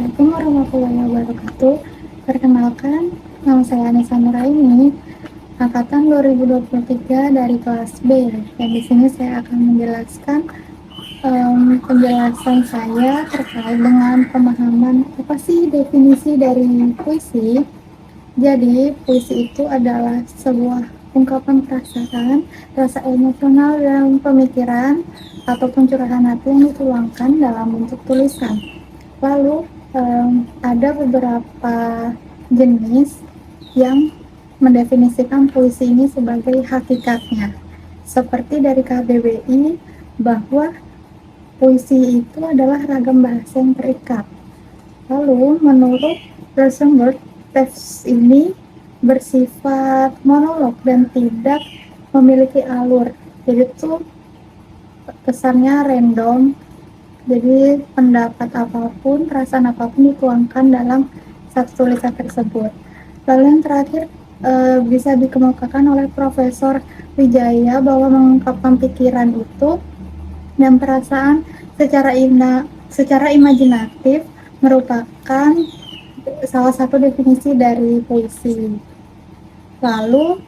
Assalamualaikum warahmatullahi wabarakatuh. Perkenalkan, nama saya Anissa Nuraini, angkatan 2023 dari kelas B. Dan di sini saya akan menjelaskan penjelasan saya terkait dengan pemahaman apa sih definisi dari puisi. Jadi, puisi itu adalah sebuah ungkapan perasaan, rasa emosional dan pemikiran ataupun curahan hati yang dituangkan dalam bentuk tulisan. Lalu ada beberapa jenis yang mendefinisikan puisi ini sebagai hakikatnya. Seperti dari KBBI bahwa puisi itu adalah ragam bahasa yang terikat. Lalu menurut Rosenberg, teks ini bersifat monolog dan tidak memiliki alur. Jadi itu kesannya random. Jadi pendapat apapun, perasaan apapun dituangkan dalam satu tulisan tersebut. Lalu yang terakhir bisa dikemukakan oleh Profesor Wijaya bahwa mengungkapkan pikiran itu dan perasaan secara imajinatif merupakan salah satu definisi dari puisi. Lalu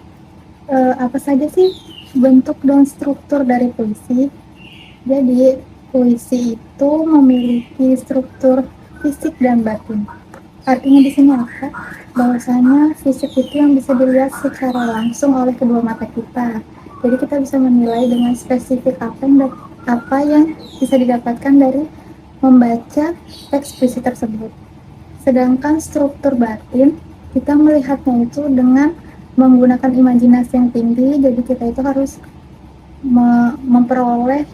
apa saja sih bentuk dan struktur dari puisi? Jadi puisi itu memiliki struktur fisik dan batin. Artinya di sini apa? Bahwasanya fisik itu yang bisa dilihat secara langsung oleh kedua mata kita. Jadi kita bisa menilai dengan spesifik apa yang bisa didapatkan dari membaca teks puisi tersebut. Sedangkan struktur batin kita melihatnya itu dengan menggunakan imajinasi yang tinggi. Jadi kita itu harus memperoleh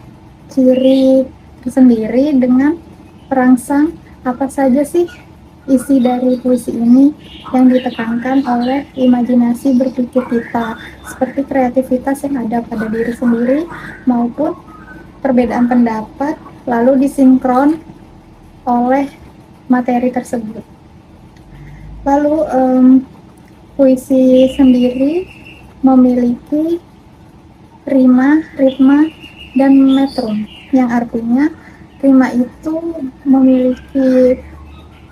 ciri tersendiri dengan perangsang apa saja sih isi dari puisi ini yang ditekankan oleh imajinasi berpikir kita, seperti kreativitas yang ada pada diri sendiri maupun perbedaan pendapat lalu disinkron oleh materi tersebut. Lalu puisi sendiri memiliki rima, ritma, dan metrum, yang artinya rima itu memiliki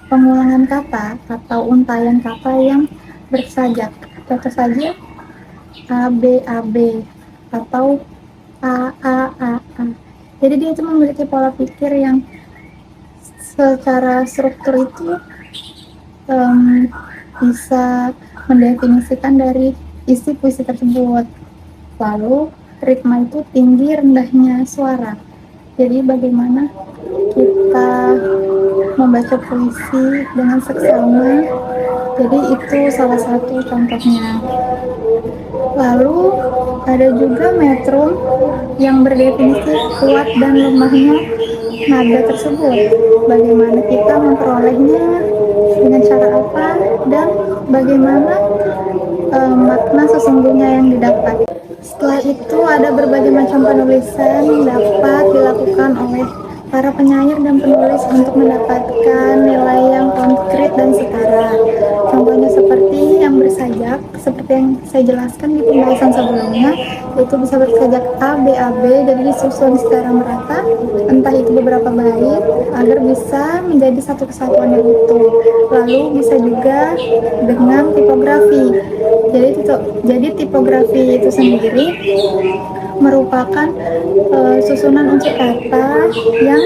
pengulangan kata atau untayan kata yang bersajak. Contoh saja A B A B atau A A A A. Jadi dia itu memiliki pola pikir yang secara struktur itu bisa mendefinisikan dari isi puisi tersebut. Lalu ritma itu tinggi rendahnya suara. Jadi bagaimana kita membaca puisi dengan seksama. Jadi itu salah satu contohnya. Lalu ada juga metrum yang berdefinisi kuat dan lemahnya nada tersebut. Bagaimana kita memperolehnya, dengan cara apa, dan bagaimana makna sesungguhnya yang didapat. Setelah itu ada berbagai macam penulisan dapat dilakukan oleh para penyair dan penulis untuk mendapatkan nilai yang konkret dan setara. Contohnya seperti yang bersajak, seperti yang saya jelaskan di pembahasan sebelumnya, itu bisa bersajak A, B, A, B, jadi disusun secara merata, entah itu beberapa bait, agar bisa menjadi satu kesatuan yang utuh. Lalu bisa juga dengan tipografi. Jadi tipografi itu sendiri merupakan susunan unsur kata yang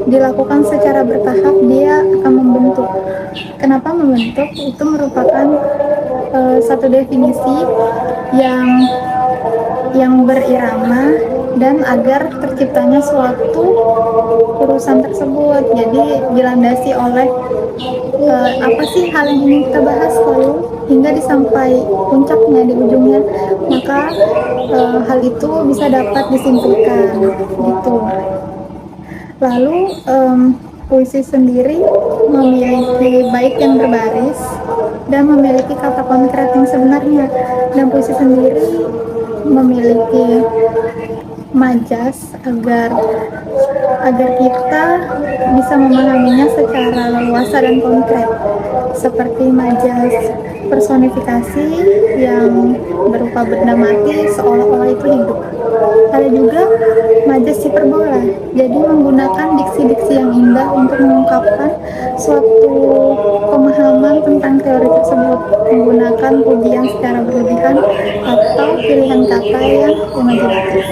dilakukan secara bertahap. Dia akan membentuk. Kenapa membentuk? Itu merupakan satu definisi yang berirama dan agar terciptanya suatu urusan tersebut. Jadi dilandasi oleh apa sih hal yang ingin kita bahas, lalu hingga disampai puncaknya di ujungnya, maka hal itu bisa dapat disimpulkan gitu. Lalu puisi sendiri memiliki bait yang berbaris dan memiliki kata konkret yang sebenarnya, dan puisi sendiri memiliki majas agar agar kita bisa memahaminya secara leluasa dan konkret, seperti majas personifikasi yang berupa benda mati seolah-olah itu hidup. Ada juga majas hiperbola, jadi menggunakan diksi-diksi yang indah untuk mengungkapkan suatu pemahaman tentang teori tersebut, menggunakan pujian secara berlebihan atau pilihan kata yang imajinatif.